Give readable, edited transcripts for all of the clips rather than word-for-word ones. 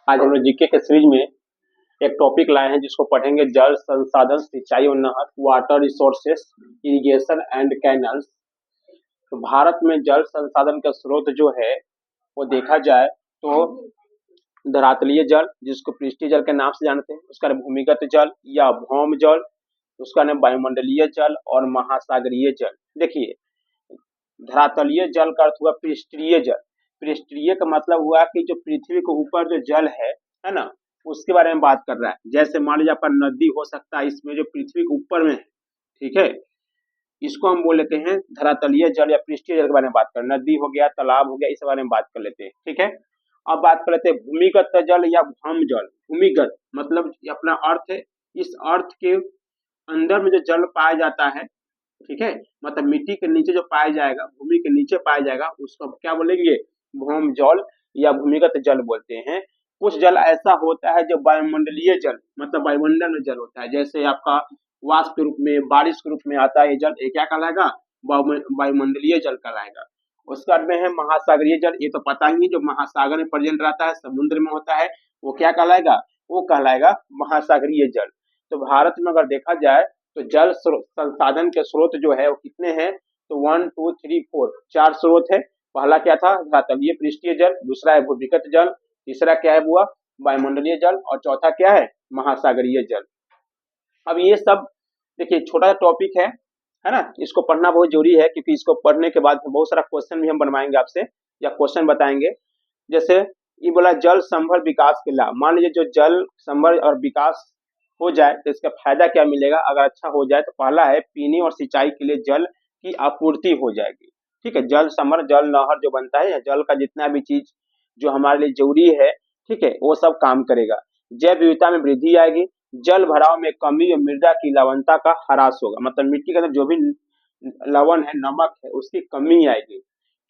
आज हम लोग जीके के सीरीज में एक टॉपिक लाए हैं जिसको पढ़ेंगे जल संसाधन सिंचाई और नहर, water resources, irrigation and canals. तो भारत में जल संसाधन का स्रोत जो है वो देखा जाए तो धरातलीय जल, जिसको पृष्ठीय जल के नाम से जानते हैं, उसका नाम भूमिगत जल या भौम जल, उसका नाम वायुमंडलीय जल और महासागरीय जल। देखिए, धरातलीय जल का अर्थ हुआ पृष्ठीय जल। पृष्ठीय का मतलब हुआ कि जो पृथ्वी के ऊपर जो जल है ना, उसके बारे में बात कर रहा है। जैसे मान लीजिए आपका नदी हो सकता है, इसमें जो पृथ्वी के ऊपर में है, ठीक है, इसको हम बोल लेते हैं धरातलीय जल या पृष्ठीय जल के बारे में बात कर। नदी हो गया, तालाब हो गया, इस बारे में बात कर लेते हैं, ठीक है। अब बात कर लेते हैं भूमिगत जल या भौम जल। भूमिगत मतलब अपना अर्थ है, इस अर्थ के अंदर में जो जल पाया जाता है, ठीक है, मतलब मिट्टी के नीचे जो पाया जाएगा, भूमि के नीचे पाया जाएगा, उसको क्या बोलेंगे, भौम जल या भूमिगत जल बोलते हैं। कुछ जल ऐसा होता है जो वायुमंडलीय जल, मतलब वायुमंडल में जल होता है, जैसे आपका वाष्प के रूप में, बारिश के रूप में आता है ये जल, ये क्या कहलाएगा, वायुमंडलीय जल कहलाएगा। उसके बाद में है महासागरीय जल। ये तो पता ही है, जो महासागर में प्रेजेंट रहता है, समुद्र में होता है, वो क्या कहलाएगा, वो कहलाएगा महासागरीय जल। तो भारत में अगर देखा जाए तो जल संसाधन के स्रोत जो है वो कितने हैं, तो 1 2 3 4 4 स्रोत है। पहला क्या था, धरातलीय पृष्ठीय जल, दूसरा है भूमिगत जल, तीसरा क्या है हुआ, वायुमंडलीय जल, और चौथा क्या है, महासागरीय जल। अब ये सब देखिए छोटा सा टॉपिक है ना, इसको पढ़ना बहुत जरूरी है, क्योंकि इसको पढ़ने के बाद बहुत सारा क्वेश्चन भी हम बनवाएंगे आपसे, या क्वेश्चन बताएंगे। जैसे ये बोला जल संभर विकास के लाभ। मान लीजिए जो जल संभर और विकास हो जाए तो इसका फायदा क्या मिलेगा। अगर अच्छा हो जाए तो पहला है पीने और सिंचाई के लिए जल की आपूर्ति हो जाएगी, ठीक है। जल समर, जल नहर जो बनता है, जल का जितना भी चीज जो हमारे लिए जरूरी है, ठीक है, वो सब काम करेगा। जैव विविधता में वृद्धि आएगी, जल भराव में कमी और मृदा की लवणता का ह्रास होगा, मतलब मिट्टी के अंदर जो भी लवण है, नमक है, उसकी कमी आएगी।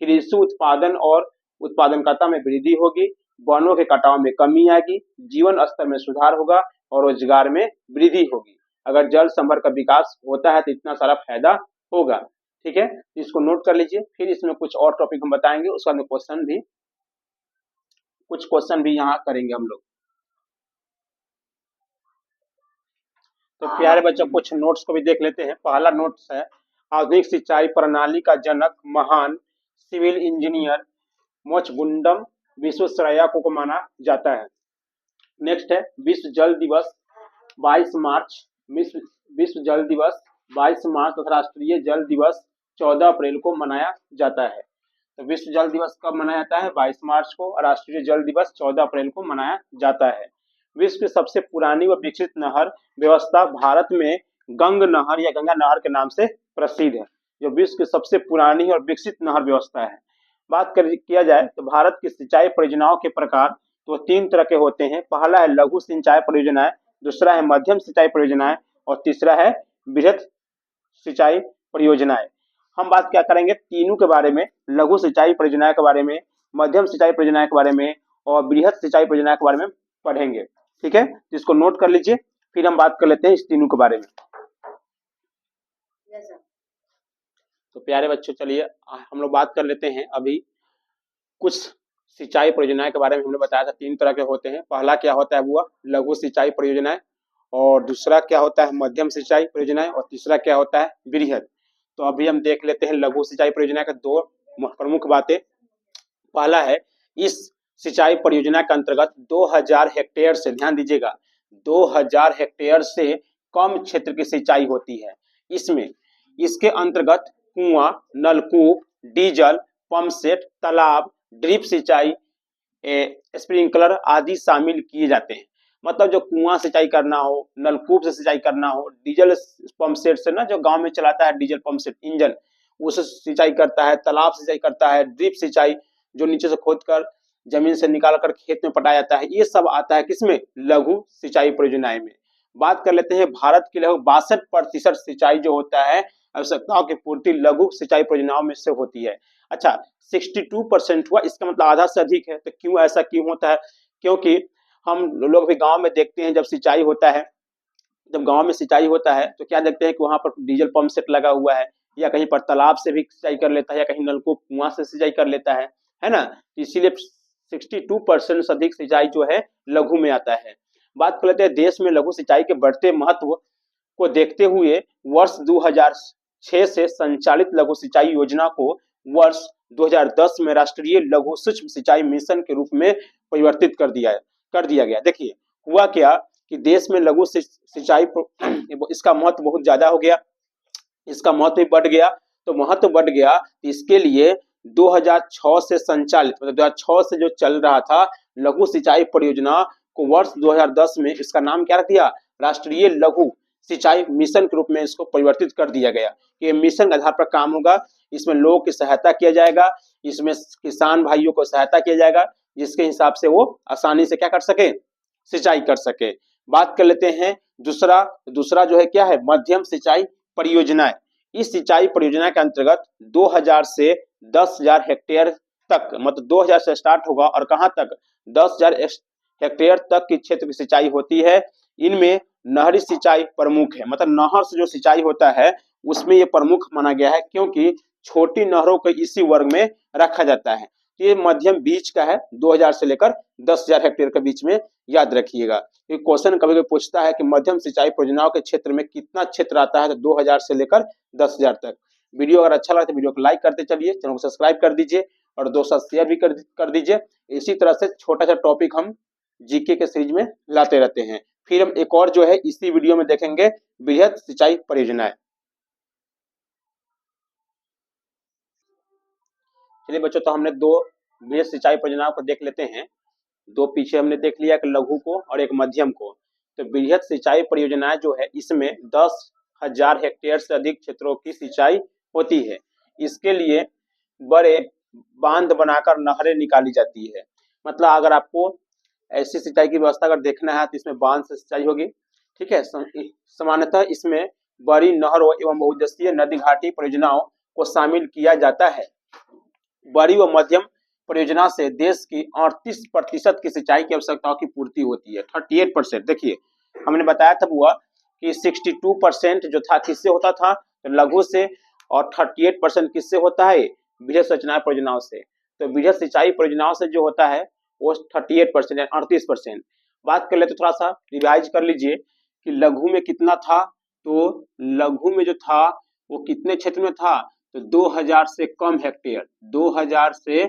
कृषि उत्पादन और उत्पादकता में वृद्धि होगी, वनों के कटाव में कमी आएगी, जीवन स्तर में सुधार होगा और रोजगार में वृद्धि होगी। अगर जल संभर का विकास होता है तो इतना सारा फायदा होगा, ठीक है। इसको नोट कर लीजिए। फिर इसमें कुछ और टॉपिक हम बताएंगे, उसका कुछ क्वेश्चन भी यहाँ करेंगे हम लोग। तो प्यारे बच्चों, कुछ नोट्स को भी देख लेते हैं। पहला नोट्स है, आधुनिक सिंचाई प्रणाली का जनक महान सिविल इंजीनियर मोचगुंडम विश्वेश्वरैया को माना जाता है। नेक्स्ट है विश्व जल दिवस 22 मार्च, विश्व जल दिवस 22 मार्च तथा राष्ट्रीय जल दिवस 14 अप्रैल को मनाया जाता है। तो विश्व जल दिवस कब मनाया जाता है, 22 मार्च को, और राष्ट्रीय जल दिवस 14 अप्रैल को मनाया जाता है। विश्व की सबसे पुरानी व विकसित नहर व्यवस्था भारत में गंग नहर या गंगा नहर के नाम से प्रसिद्ध है, जो विश्व की सबसे पुरानी और विकसित नहर व्यवस्था है। बात किया जाए तो भारत की सिंचाई परियोजनाओं के प्रकार तो 3 तरह के होते हैं। पहला है लघु सिंचाई परियोजनाएं, दूसरा है मध्यम सिंचाई परियोजनाएं, और तीसरा है बृहद सिंचाई परियोजनाएं। हम बात क्या करेंगे तीनों के बारे में, लघु सिंचाई परियोजनाएं के बारे में, मध्यम सिंचाई परियोजनाएं के बारे में, और बृहद सिंचाई परियोजनाएं के बारे में पढ़ेंगे, ठीक है। इसको नोट कर लीजिए, फिर हम बात कर लेते हैं इस तीनों के बारे में। तो प्यारे बच्चों, चलिए हम लोग बात कर लेते हैं अभी कुछ सिंचाई परियोजनाएं के बारे में। हमने बताया था 3 तरह के होते हैं। पहला क्या होता है वो लघु सिंचाई परियोजनाएं, और दूसरा क्या होता है मध्यम सिंचाई परियोजनाएं, और तीसरा क्या होता है बृहद। तो अभी हम देख लेते हैं लघु सिंचाई परियोजना का 2 प्रमुख बातें। पहला है इस सिंचाई परियोजना के अंतर्गत 2000 हेक्टेयर से, ध्यान दीजिएगा, 2000 हेक्टेयर से कम क्षेत्र की सिंचाई होती है। इसमें इसके अंतर्गत कुआं, नलकूप, डीजल पंप सेट, तालाब, ड्रिप सिंचाई, स्प्रिंकलर आदि शामिल किए जाते हैं। मतलब जो कुआं सिंचाई करना हो, नलकूप से सिंचाई करना हो, डीजल पंप सेट से ना, जो गांव में चलाता है डीजल पंप सेट इंजन, उससे सिंचाई करता है, तालाब सिंचाई करता है, ड्रिप सिंचाई जो नीचे से खोदकर जमीन से निकाल कर खेत में पटाया जाता है, ये सब आता है किसमें, लघु सिंचाई परियोजनाएं में। बात कर लेते हैं भारत के लगभग 62% सिंचाई जो होता है आवश्यकताओं की पूर्ति लघु सिंचाई परियोजनाओं में से होती है। अच्छा, 62% हुआ, इसका मतलब आधा से अधिक है। तो क्यों ऐसा क्यों होता है, क्योंकि हम लोग भी गांव में देखते हैं, जब सिंचाई होता है, जब गांव में सिंचाई होता है तो क्या देखते हैं कि वहां पर डीजल पंप सेट लगा हुआ है, या कहीं पर तालाब से भी सिंचाई कर लेता है, या कहीं नलकूप कुआं से सिंचाई कर लेता है ना। इसीलिए 62% से अधिक सिंचाई जो है लघु में आता है। बात कर लेते हैं देश में लघु सिंचाई के बढ़ते महत्व को देखते हुए वर्ष 2006 से संचालित लघु सिंचाई योजना को वर्ष 2010 में राष्ट्रीय लघु सूक्ष्म सिंचाई मिशन के रूप में परिवर्तित कर दिया गया। देखिए हुआ क्या कि देश में लघु सिंचाई इसका महत्व बहुत ज्यादा हो गया, इसका महत्व बढ़ गया। तो महत्व बढ़ गया, इसके लिए 2006 से संचालित मतलब 2006 से जो चल रहा था लघु सिंचाई परियोजना को वर्ष 2010 में इसका नाम क्या रख दिया, राष्ट्रीय लघु सिंचाई मिशन के रूप में इसको परिवर्तित कर दिया गया। ये मिशन के आधार पर काम होगा, इसमें लोगों की सहायता किया जाएगा, इसमें किसान भाइयों को सहायता किया जाएगा, जिसके हिसाब से वो आसानी से क्या कर सके, सिंचाई कर सके। बात कर लेते हैं दूसरा जो है क्या है, मध्यम सिंचाई परियोजनाएं। इस सिंचाई परियोजना के अंतर्गत 2000 से 10,000 हेक्टेयर तक, मतलब 2000 से स्टार्ट होगा और कहां तक, 10,000 हेक्टेयर तक की क्षेत्र की सिंचाई होती है। इनमें नहरी सिंचाई प्रमुख है, मतलब नहर से जो सिंचाई होता है उसमें ये प्रमुख माना गया है, क्योंकि छोटी नहरों को इसी वर्ग में रखा जाता है। ये मध्यम बीच का है, 2000 से लेकर 10,000 हेक्टेयर के बीच में, याद रखिएगा। ये क्वेश्चन कभी कभी पूछता है कि मध्यम सिंचाई परियोजनाओं के क्षेत्र में कितना क्षेत्र आता है, तो 2000 से लेकर 10,000 तक। वीडियो अगर अच्छा लगा तो वीडियो को लाइक करते चलिए, चैनल को सब्सक्राइब कर दीजिए और दोस्तों शेयर भी कर दीजिए। इसी तरह से छोटा सा टॉपिक हम जीके के सीरीज में लाते रहते हैं। फिर हम एक और जो है इसी वीडियो में देखेंगे वृहद सिंचाई परियोजनाएं। चलिए बच्चों, तो हमने दो वृहद सिंचाई परियोजनाओं को देख लेते हैं। दो पीछे हमने देख लिया, एक लघु को और एक मध्यम को। तो वृहद सिंचाई परियोजनाएं जो है इसमें 10,000 हेक्टेयर से अधिक क्षेत्रों की सिंचाई होती है। इसके लिए बड़े बांध बनाकर नहरें निकाली जाती है। मतलब अगर आपको ऐसी सिंचाई की व्यवस्था अगर देखना है तो इसमें बांध से सिंचाई होगी, ठीक है। सामान्यतः इसमें बड़ी नहरों एवं बहुउद्देशीय नदी घाटी परियोजनाओं को शामिल किया जाता है। बड़ी व मध्यम परियोजना से देश की 38% की सिंचाई की आवश्यकताओं की पूर्ति होती है। 38%, देखिए हमने बताया था हुआ कि 62% जो था किससे होता था, तो लघु से, और 38% किससे होता है, वृहद सिंचाई परियोजनाओं से। तो वृहद सिंचाई परियोजनाओं से जो होता है वो 38% 38%। बात कर लेते थोड़ा सा रिवाइज कर लीजिए कि लघु में कितना था, तो लघु में जो था वो कितने क्षेत्र में था, तो 2000 से कम हेक्टेयर, 2000 से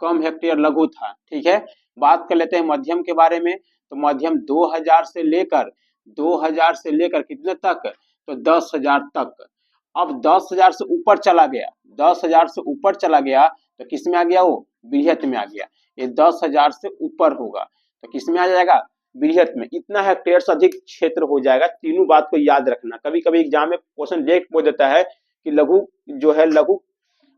कम हेक्टेयर लघु था, ठीक है। बात कर लेते हैं मध्यम के बारे में, तो मध्यम 2000 से लेकर कितने तक, तो 10,000 तक। अब 10,000 से ऊपर चला गया, 10,000 से ऊपर चला गया तो किस में आ गया, वो वृहद में आ गया। ये 10,000 से ऊपर होगा तो किस में आ जाएगा, वृहद में। इतना हेक्टेयर से अधिक क्षेत्र हो जाएगा। तीनों बात को याद रखना, कभी कभी एग्जाम में क्वेश्चन डायरेक्ट पूछ देता है कि लघु जो है लघु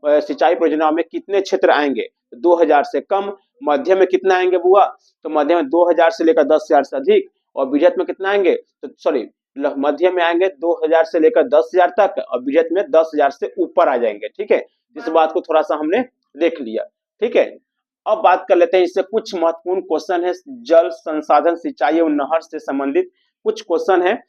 सिंचाई परियोजना में कितने क्षेत्र आएंगे, 2000 से कम। मध्यम में कितना आएंगे बुआ, तो मध्यम में 2000 से लेकर 10,000 से अधिक, और वृहद में कितना आएंगे, तो सॉरी मध्यम में आएंगे 2000 से लेकर 10,000 तक, और वृहद में 10,000 से ऊपर आ जाएंगे, ठीक है। इस बात को थोड़ा सा हमने देख लिया, ठीक है। अब बात कर लेते हैं इससे कुछ महत्वपूर्ण क्वेश्चन है, जल संसाधन सिंचाई एवं नहर से संबंधित कुछ क्वेश्चन है।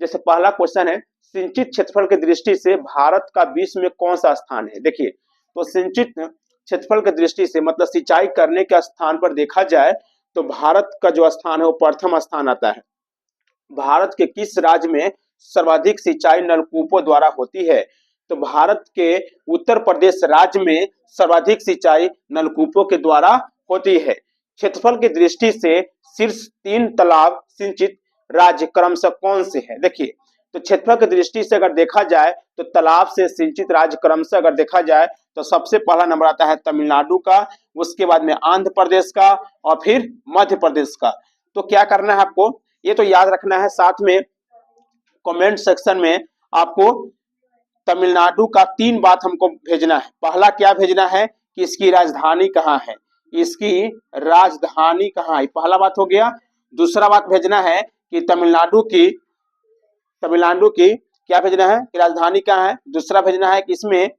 जैसे पहला क्वेश्चन है, सिंचित क्षेत्रफल की दृष्टि से भारत का विश्व में कौन सा स्थान है। देखिए, तो सिंचित क्षेत्रफल की दृष्टि से मतलब सिंचाई करने के स्थान पर देखा जाए तो भारत का जो स्थान है वो प्रथम स्थान आता है। भारत के किस राज्य में सर्वाधिक सिंचाई नलकूपों द्वारा होती है, तो भारत के उत्तर प्रदेश राज्य में सर्वाधिक सिंचाई नलकूपों के द्वारा होती है। क्षेत्रफल की दृष्टि से शीर्ष 3 तालाब सिंचित राज्य क्रमशः कौन से है। देखिए, तो क्षेत्रफल की दृष्टि से अगर देखा जाए तो तालाब से सिंचित राज्य क्रमशः अगर देखा जाए तो सबसे पहला नंबर आता है तमिलनाडु का, उसके बाद में आंध्र प्रदेश का, और फिर मध्य प्रदेश का। तो क्या करना है आपको, ये तो याद रखना है, साथ में कमेंट सेक्शन में आपको तमिलनाडु का 3 बात हमको भेजना है। पहला क्या भेजना है कि इसकी राजधानी कहाँ है, इसकी राजधानी कहाँ है, पहला बात हो गया। दूसरा बात भेजना है कि तमिलनाडु की क्या भेजना है कि राजधानी कहाँ है। दूसरा भेजना है कि इसमें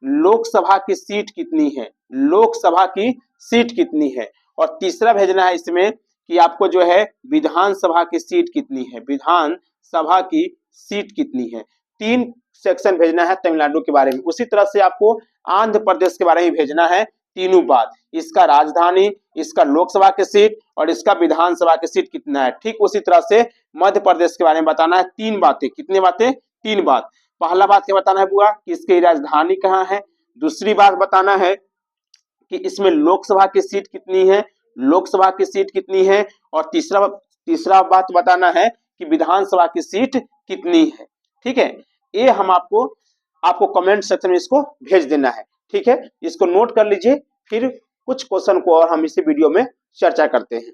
लोकसभा की सीट कितनी है, लोकसभा की सीट कितनी है। और तीसरा भेजना है इसमें कि आपको जो है विधानसभा की सीट कितनी है, विधानसभा की सीट कितनी है। 3 सेक्शन भेजना है तमिलनाडु के बारे में। उसी तरह से आपको आंध्र प्रदेश के बारे में भेजना है। तीनों बात, इसका राजधानी, इसका लोकसभा की सीट और इसका विधानसभा की सीट कितना है। ठीक उसी तरह से मध्य प्रदेश के बारे में बताना है। तीन बातें, कितनी बातें? तीन बात। पहला बात क्या बताना है बुआ कि इसकी राजधानी कहाँ है। दूसरी बात बताना है कि इसमें लोकसभा की सीट कितनी है, लोकसभा की सीट कितनी है। और तीसरा बात बताना है कि विधानसभा की सीट कितनी है। ठीक है, ये हम आपको कमेंट सेक्शन में इसको भेज देना है। ठीक है, इसको नोट कर लीजिए, फिर कुछ क्वेश्चन को और हम इसी वीडियो में चर्चा करते हैं।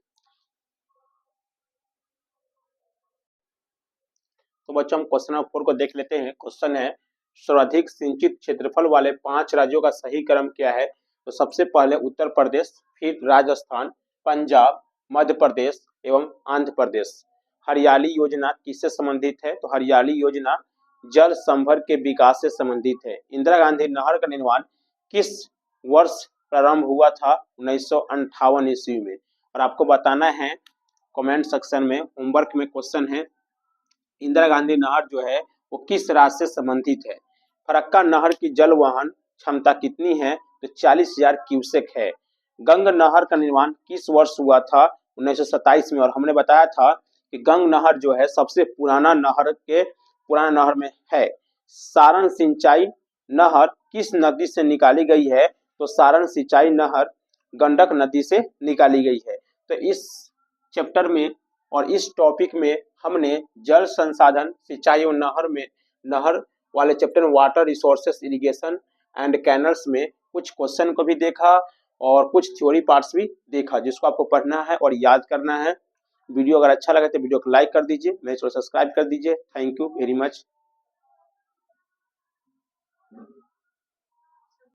तो बच्चों हम क्वेश्चन नंबर 4 को देख लेते हैं। क्वेश्चन है सर्वाधिक सिंचित क्षेत्रफल वाले 5 राज्यों का सही क्रम क्या है। तो सबसे पहले उत्तर प्रदेश, फिर राजस्थान, पंजाब, मध्य प्रदेश एवं आंध्र प्रदेश। हरियाली योजना किससे संबंधित है। तो हरियाली योजना जल संभर के विकास से संबंधित है। इंदिरा गांधी नहर का निर्माण किस वर्ष प्रारंभ हुआ था। 1958 ईस्वी में। और आपको बताना है कमेंट सेक्शन में, होमवर्क में क्वेश्चन है इंदिरा गांधी नहर जो है वो किस राज्य से संबंधित है। फरक्का नहर की जल वहन क्षमता कितनी है। तो 40,000 क्यूसेक है। गंग नहर का निर्माण किस वर्ष हुआ था। 1927 में। और हमने बताया था कि गंग नहर जो है सबसे पुराना नहर में है। सारण सिंचाई नहर किस नदी से निकाली गई है। तो सारण सिंचाई नहर गंडक नदी से निकाली गई है। तो इस चैप्टर में और इस टॉपिक में हमने जल संसाधन, सिंचाई और नहर वाले chapter water resources, irrigation and canals में कुछ क्वेश्चन को भी देखा और कुछ थ्योरी पार्ट्स भी देखा, जिसको आपको पढ़ना है और याद करना है। वीडियो अगर अच्छा लगे तो वीडियो को लाइक कर दीजिए, मेरे चैनल सब्सक्राइब कर दीजिए। Thank you very much.